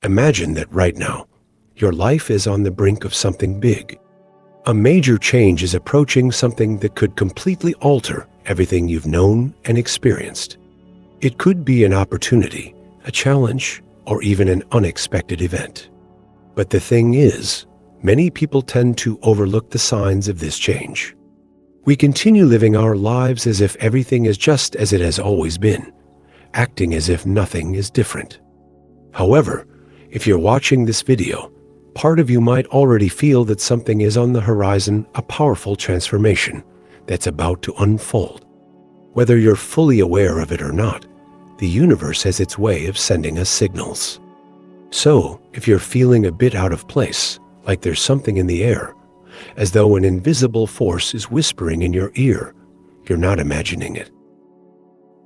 Imagine that right now, your life is on the brink of something big. A major change is approaching, something that could completely alter everything you've known and experienced. It could be an opportunity, a challenge, or even an unexpected event. But the thing is, many people tend to overlook the signs of this change. We continue living our lives as if everything is just as it has always been, acting as if nothing is different. However, if you're watching this video, part of you might already feel that something is on the horizon, a powerful transformation that's about to unfold. Whether you're fully aware of it or not, the universe has its way of sending us signals. So, if you're feeling a bit out of place, like there's something in the air, as though an invisible force is whispering in your ear, you're not imagining it.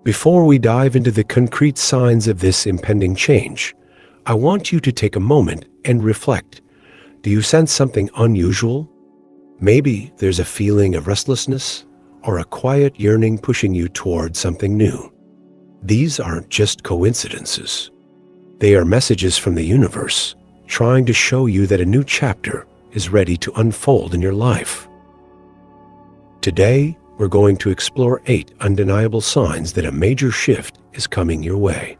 Before we dive into the concrete signs of this impending change, I want you to take a moment and reflect. Do you sense something unusual? Maybe there's a feeling of restlessness or a quiet yearning pushing you toward something new. These aren't just coincidences. They are messages from the universe, trying to show you that a new chapter is ready to unfold in your life. Today, we're going to explore 8 undeniable signs that a major shift is coming your way.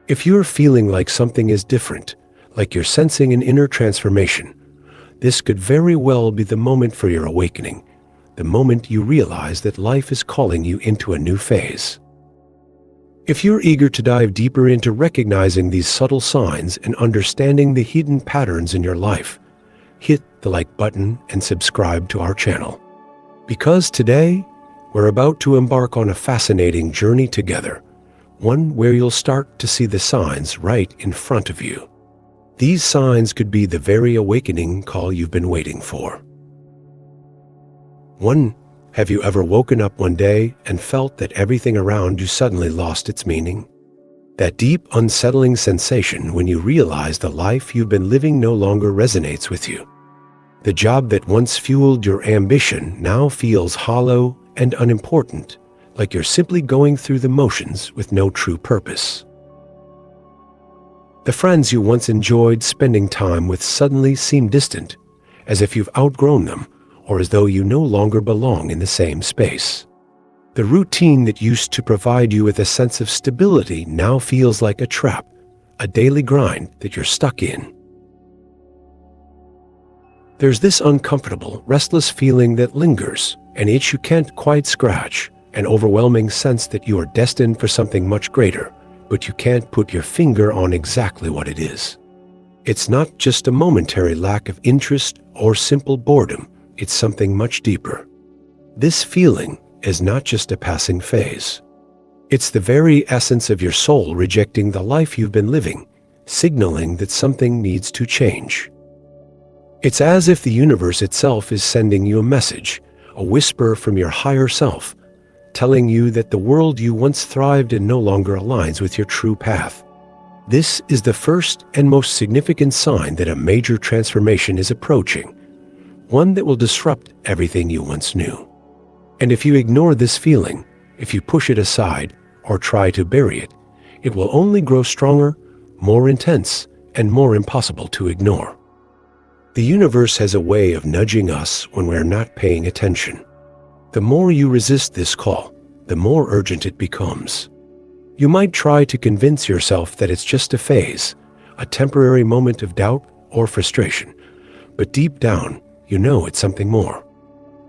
If you're feeling like something is different, like you're sensing an inner transformation, this could very well be the moment for your awakening, the moment you realize that life is calling you into a new phase. If you're eager to dive deeper into recognizing these subtle signs and understanding the hidden patterns in your life, hit the like button and subscribe to our channel. Because today, we're about to embark on a fascinating journey together, one where you'll start to see the signs right in front of you. These signs could be the very awakening call you've been waiting for. 1. Have you ever woken up one day and felt that everything around you suddenly lost its meaning? That deep, unsettling sensation when you realize the life you've been living no longer resonates with you. The job that once fueled your ambition now feels hollow and unimportant, like you're simply going through the motions with no true purpose. The friends you once enjoyed spending time with suddenly seem distant, as if you've outgrown them, or as though you no longer belong in the same space. The routine that used to provide you with a sense of stability now feels like a trap, a daily grind that you're stuck in. There's this uncomfortable, restless feeling that lingers, an itch you can't quite scratch, an overwhelming sense that you are destined for something much greater, but you can't put your finger on exactly what it is. It's not just a momentary lack of interest or simple boredom. It's something much deeper. This feeling is not just a passing phase. It's the very essence of your soul rejecting the life you've been living, signaling that something needs to change. It's as if the universe itself is sending you a message, a whisper from your higher self, telling you that the world you once thrived in no longer aligns with your true path. This is the first and most significant sign that a major transformation is approaching, one that will disrupt everything you once knew. And if you ignore this feeling, if you push it aside or try to bury it, it will only grow stronger, more intense, and more impossible to ignore. The universe has a way of nudging us when we're not paying attention. The more you resist this call, the more urgent it becomes. You might try to convince yourself that it's just a phase, a temporary moment of doubt or frustration, but deep down, you know it's something more.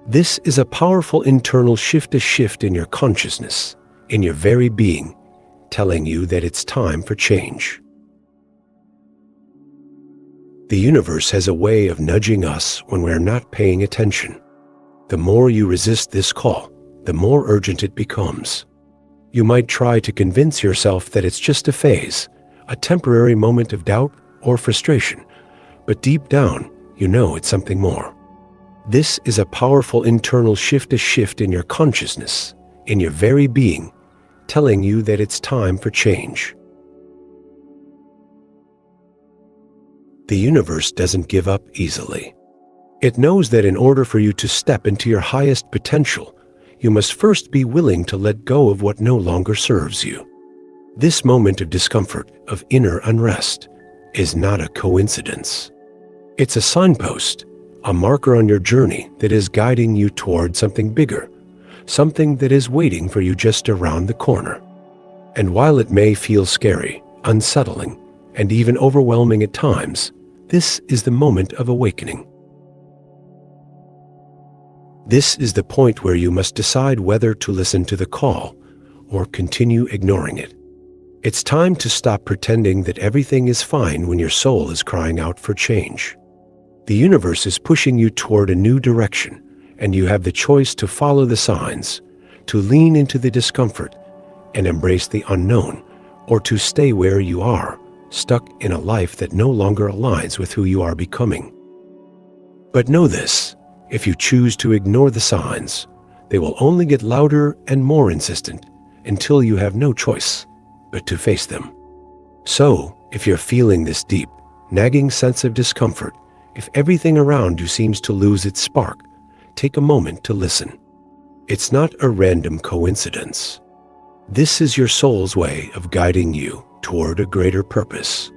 This is a powerful internal shift, a shift in your consciousness, in your very being, telling you that it's time for change. The universe has a way of nudging us when we're not paying attention. The more you resist this call, the more urgent it becomes. You might try to convince yourself that it's just a phase, a temporary moment of doubt or frustration, but deep down, you know it's something more. This is a powerful internal shift, a shift in your consciousness, in your very being, telling you that it's time for change. The universe doesn't give up easily. It knows that in order for you to step into your highest potential, you must first be willing to let go of what no longer serves you. This moment of discomfort, of inner unrest, is not a coincidence. It's a signpost, a marker on your journey that is guiding you toward something bigger, something that is waiting for you just around the corner. And while it may feel scary, unsettling, and even overwhelming at times, this is the moment of awakening. This is the point where you must decide whether to listen to the call or continue ignoring it. It's time to stop pretending that everything is fine when your soul is crying out for change. The universe is pushing you toward a new direction, and you have the choice to follow the signs, to lean into the discomfort and embrace the unknown, or to stay where you are, stuck in a life that no longer aligns with who you are becoming. But know this, if you choose to ignore the signs, they will only get louder and more insistent until you have no choice but to face them. So, if you're feeling this deep, nagging sense of discomfort, if everything around you seems to lose its spark, take a moment to listen. It's not a random coincidence. This is your soul's way of guiding you toward a greater purpose.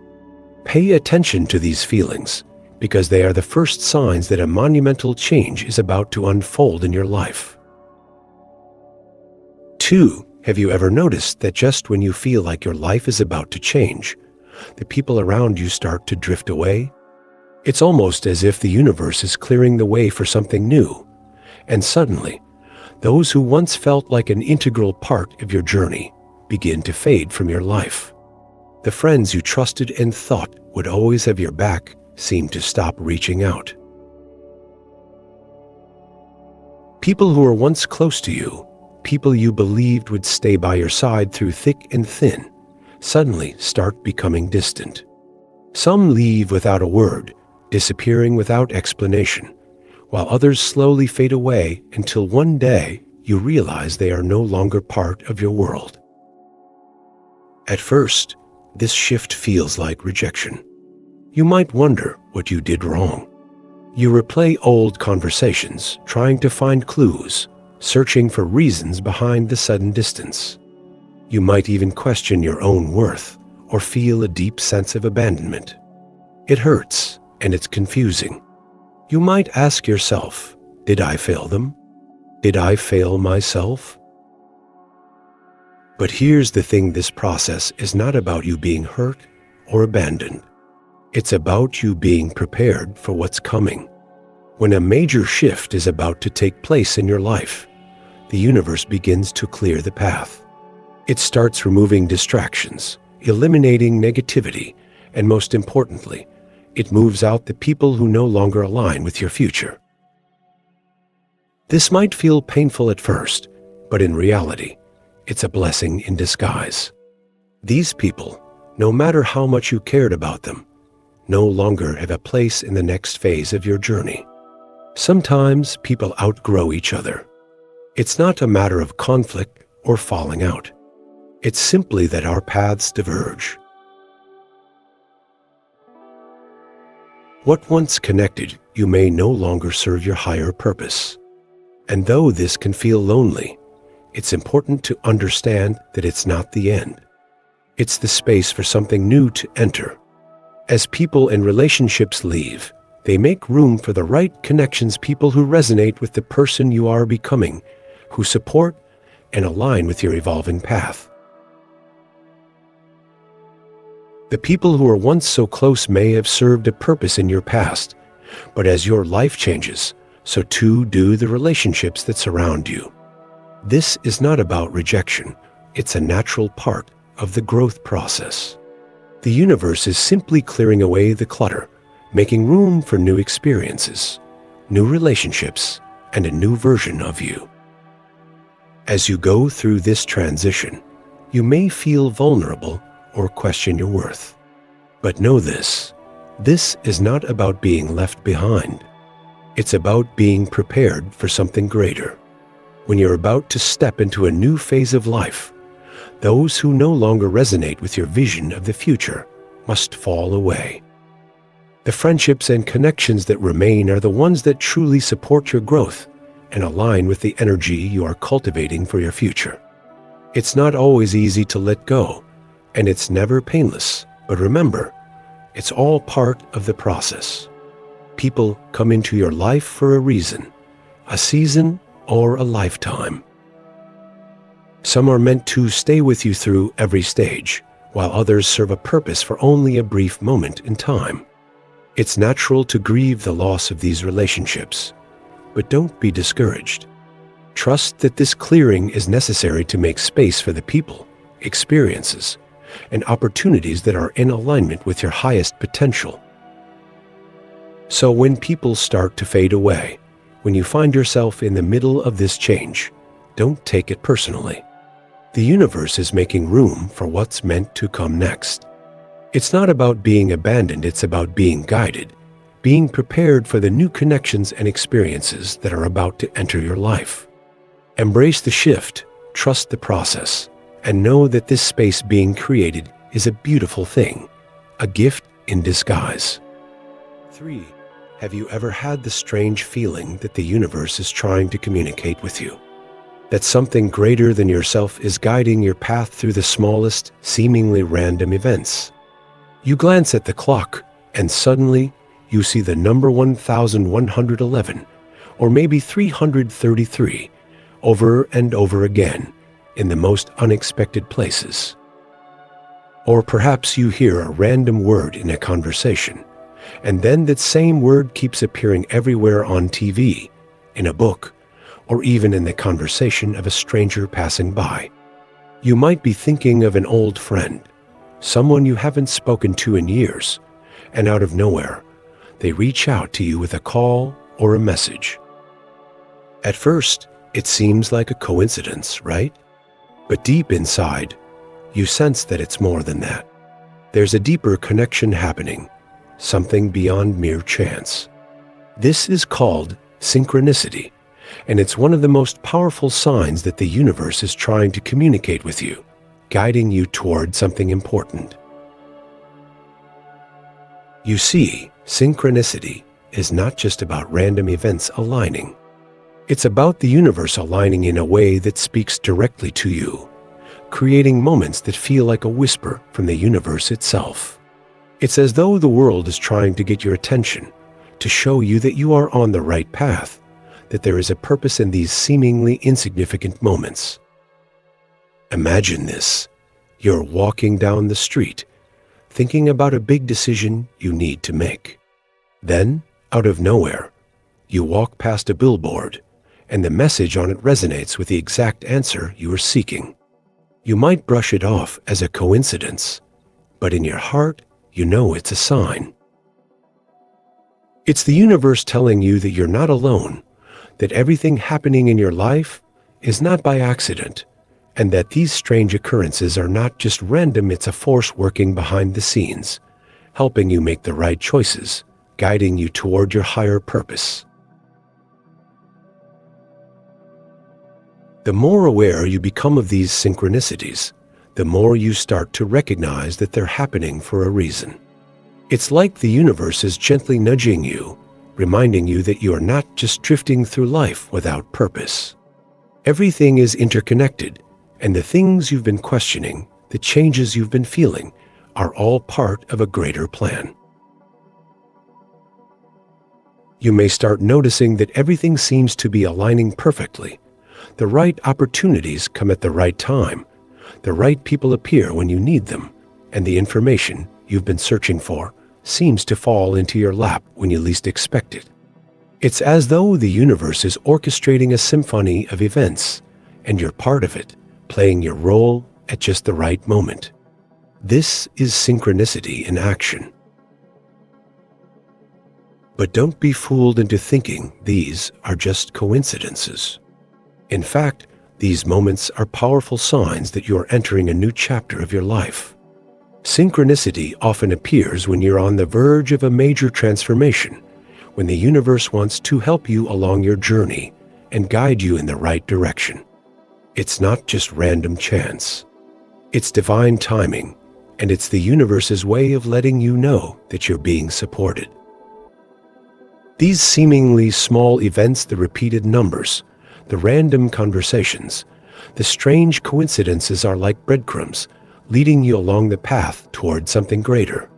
Pay attention to these feelings, because they are the first signs that a monumental change is about to unfold in your life. 2. Have you ever noticed that just when you feel like your life is about to change, the people around you start to drift away? It's almost as if the universe is clearing the way for something new, and suddenly, those who once felt like an integral part of your journey begin to fade from your life. The friends you trusted and thought would always have your back seem to stop reaching out. People who were once close to you, people you believed would stay by your side through thick and thin, suddenly start becoming distant. Some leave without a word, disappearing without explanation, while others slowly fade away until one day you realize they are no longer part of your world. At first, this shift feels like rejection. You might wonder what you did wrong. You replay old conversations, trying to find clues, searching for reasons behind the sudden distance. You might even question your own worth or feel a deep sense of abandonment. It hurts, and it's confusing. You might ask yourself, did I fail them? Did I fail myself? But here's the thing, this process is not about you being hurt or abandoned. It's about you being prepared for what's coming. When a major shift is about to take place in your life, the universe begins to clear the path. It starts removing distractions, eliminating negativity, and most importantly, it moves out the people who no longer align with your future. This might feel painful at first, but in reality, it's a blessing in disguise. These people, no matter how much you cared about them, no longer have a place in the next phase of your journey. Sometimes people outgrow each other. It's not a matter of conflict or falling out. It's simply that our paths diverge. What once connected you may no longer serve your higher purpose. And though this can feel lonely, it's important to understand that it's not the end. It's the space for something new to enter. As people and relationships leave, they make room for the right connections, people who resonate with the person you are becoming, who support and align with your evolving path. The people who were once so close may have served a purpose in your past, but as your life changes, so too do the relationships that surround you. This is not about rejection. It's a natural part of the growth process. The universe is simply clearing away the clutter, making room for new experiences, new relationships, and a new version of you. As you go through this transition, you may feel vulnerable or question your worth. But know this is not about being left behind. It's about being prepared for something greater. When you're about to step into a new phase of life, those who no longer resonate with your vision of the future must fall away. The friendships and connections that remain are the ones that truly support your growth and align with the energy you are cultivating for your future. It's not always easy to let go, and it's never painless, but remember, It's all part of the process. People come into your life for a reason, a season, or a lifetime. Some are meant to stay with you through every stage, while others serve a purpose for only a brief moment in time. It's natural to grieve the loss of these relationships, but don't be discouraged. Trust that this clearing is necessary to make space for the people, experiences, and opportunities that are in alignment with your highest potential. So when people start to fade away, when you find yourself in the middle of this change, don't take it personally. The universe is making room for what's meant to come next. It's not about being abandoned, it's about being guided, being prepared for the new connections and experiences that are about to enter your life. Embrace the shift, trust the process, and know that this space being created is a beautiful thing, a gift in disguise. 3. Have you ever had the strange feeling that the universe is trying to communicate with you? That something greater than yourself is guiding your path through the smallest, seemingly random events? You glance at the clock, and suddenly you see the number 1111, or maybe 333, over and over again, in the most unexpected places. Or perhaps you hear a random word in a conversation, and then that same word keeps appearing everywhere on TV, in a book, or even in the conversation of a stranger passing by. You might be thinking of an old friend, someone you haven't spoken to in years, and out of nowhere, they reach out to you with a call or a message. At first, it seems like a coincidence, right? But deep inside, you sense that it's more than that. There's a deeper connection happening, something beyond mere chance. This is called synchronicity, and it's one of the most powerful signs that the universe is trying to communicate with you, guiding you toward something important. You see, synchronicity is not just about random events aligning. It's about the universe aligning in a way that speaks directly to you, creating moments that feel like a whisper from the universe itself. It's as though the world is trying to get your attention, to show you that you are on the right path, that there is a purpose in these seemingly insignificant moments. Imagine this. You're walking down the street, thinking about a big decision you need to make. Then, out of nowhere, you walk past a billboard, and the message on it resonates with the exact answer you are seeking. You might brush it off as a coincidence, but in your heart, you know it's a sign. It's the universe telling you that you're not alone, that everything happening in your life is not by accident, and that these strange occurrences are not just random, it's a force working behind the scenes, helping you make the right choices, guiding you toward your higher purpose. The more aware you become of these synchronicities, the more you start to recognize that they're happening for a reason. It's like the universe is gently nudging you, reminding you that you are not just drifting through life without purpose. Everything is interconnected, and the things you've been questioning, the changes you've been feeling, are all part of a greater plan. You may start noticing that everything seems to be aligning perfectly. The right opportunities come at the right time. The right people appear when you need them, and the information you've been searching for seems to fall into your lap when you least expect it. It's as though the universe is orchestrating a symphony of events, and you're part of it, playing your role at just the right moment. This is synchronicity in action. But don't be fooled into thinking these are just coincidences. In fact, these moments are powerful signs that you're entering a new chapter of your life. Synchronicity often appears when you're on the verge of a major transformation, when the universe wants to help you along your journey and guide you in the right direction. It's not just random chance. It's divine timing, and it's the universe's way of letting you know that you're being supported. These seemingly small events, the repeated numbers, the random conversations, the strange coincidences are like breadcrumbs, leading you along the path toward something greater.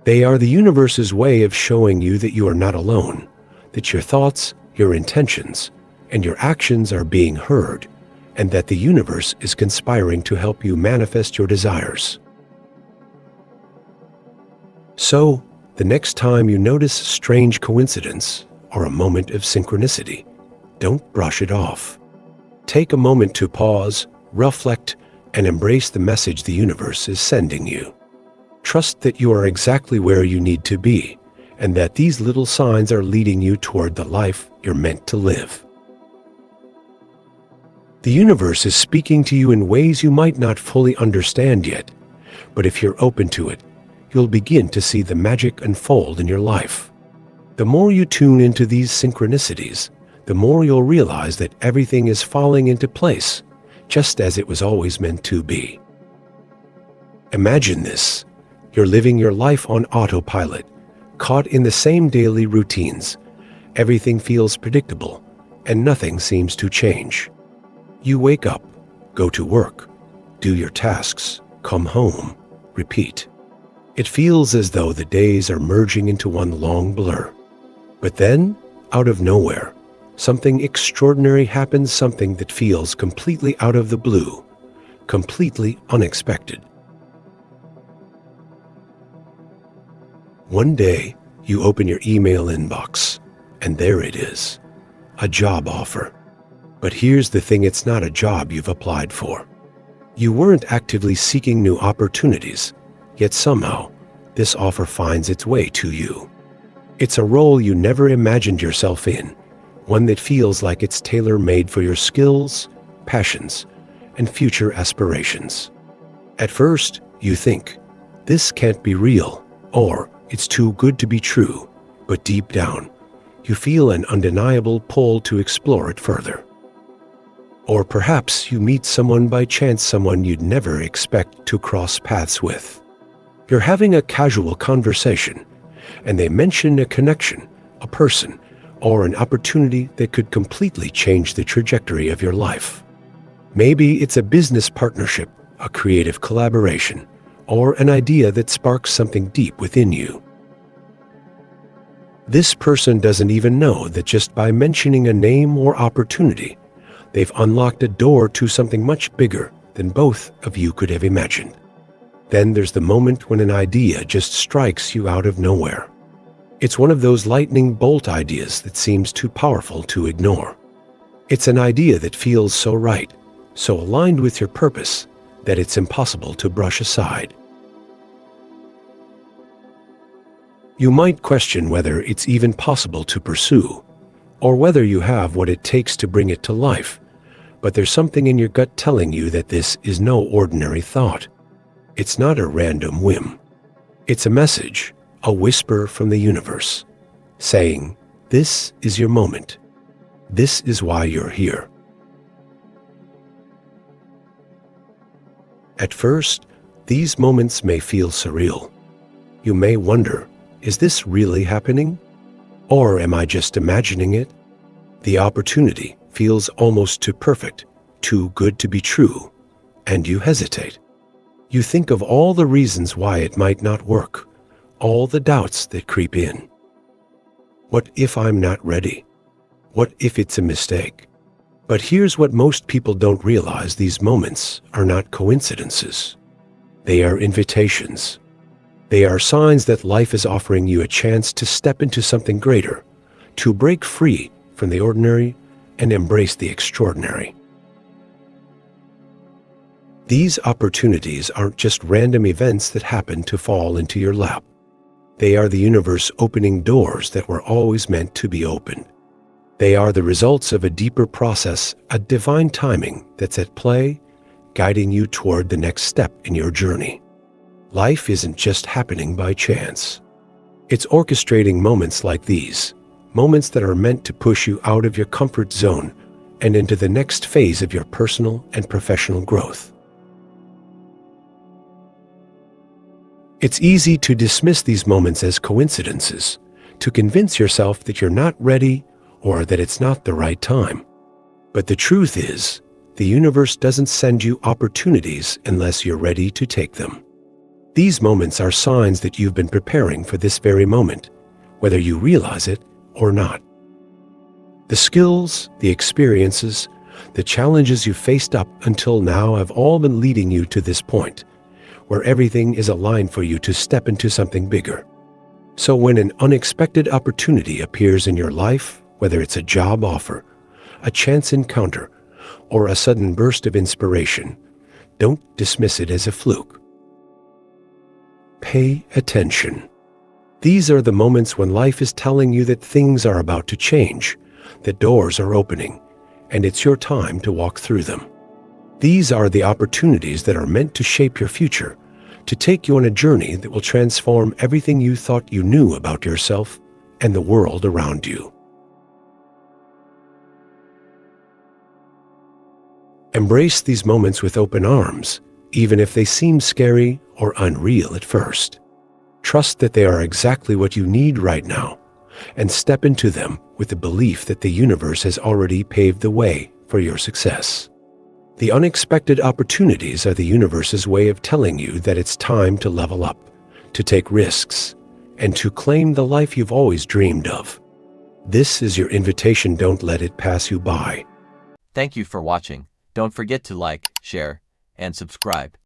They are the universe's way of showing you that you are not alone, that your thoughts, your intentions, and your actions are being heard, and that the universe is conspiring to help you manifest your desires. So, the next time you notice a strange coincidence or a moment of synchronicity, don't brush it off. Take a moment to pause, reflect, and embrace the message the universe is sending you. Trust that you are exactly where you need to be, and that these little signs are leading you toward the life you're meant to live. The universe is speaking to you in ways you might not fully understand yet, but if you're open to it, you'll begin to see the magic unfold in your life. The more you tune into these synchronicities, the more you'll realize that everything is falling into place, just as it was always meant to be. Imagine this. You're living your life on autopilot, caught in the same daily routines. Everything feels predictable, and nothing seems to change. You wake up, go to work, do your tasks, come home, repeat. It feels as though the days are merging into one long blur. But then, out of nowhere, something extraordinary happens, something that feels completely out of the blue, completely unexpected. One day, you open your email inbox, and there it is, a job offer. But here's the thing, it's not a job you've applied for. You weren't actively seeking new opportunities, yet somehow, this offer finds its way to you. It's a role you never imagined yourself in, one that feels like it's tailor-made for your skills, passions, and future aspirations. At first, you think, this can't be real, or it's too good to be true, but deep down, you feel an undeniable pull to explore it further. Or perhaps you meet someone by chance, someone you'd never expect to cross paths with. You're having a casual conversation, and they mention a connection, a person, or an opportunity that could completely change the trajectory of your life. Maybe it's a business partnership, a creative collaboration, or an idea that sparks something deep within you. This person doesn't even know that just by mentioning a name or opportunity, they've unlocked a door to something much bigger than both of you could have imagined. Then there's the moment when an idea just strikes you out of nowhere. It's one of those lightning bolt ideas that seems too powerful to ignore. It's an idea that feels so right, so aligned with your purpose, that it's impossible to brush aside. You might question whether it's even possible to pursue, or whether you have what it takes to bring it to life, but there's something in your gut telling you that this is no ordinary thought. It's not a random whim. It's a message, a whisper from the universe, saying, this is your moment. This is why you're here. At first, these moments may feel surreal. You may wonder, is this really happening? Or am I just imagining it? The opportunity feels almost too perfect, too good to be true, and you hesitate. You think of all the reasons why it might not work, all the doubts that creep in. What if I'm not ready? What if it's a mistake? But here's what most people don't realize: these moments are not coincidences. They are invitations. They are signs that life is offering you a chance to step into something greater, to break free from the ordinary and embrace the extraordinary. These opportunities aren't just random events that happen to fall into your lap. They are the universe opening doors that were always meant to be opened. They are the results of a deeper process, a divine timing that's at play, guiding you toward the next step in your journey. Life isn't just happening by chance. It's orchestrating moments like these, moments that are meant to push you out of your comfort zone and into the next phase of your personal and professional growth. It's easy to dismiss these moments as coincidences, to convince yourself that you're not ready or that it's not the right time. But the truth is, the universe doesn't send you opportunities unless you're ready to take them. These moments are signs that you've been preparing for this very moment, whether you realize it or not. The skills, the experiences, the challenges you faced up until now have all been leading you to this point, where everything is aligned for you to step into something bigger. So when an unexpected opportunity appears in your life, whether it's a job offer, a chance encounter, or a sudden burst of inspiration, don't dismiss it as a fluke. Pay attention. These are the moments when life is telling you that things are about to change, that doors are opening, and it's your time to walk through them. These are the opportunities that are meant to shape your future, to take you on a journey that will transform everything you thought you knew about yourself and the world around you. Embrace these moments with open arms, even if they seem scary or unreal at first. Trust that they are exactly what you need right now, and step into them with the belief that the universe has already paved the way for your success. The unexpected opportunities are the universe's way of telling you that it's time to level up, to take risks, and to claim the life you've always dreamed of. This is your invitation. Don't let it pass you by. Thank you for watching. Don't forget to like, share, and subscribe.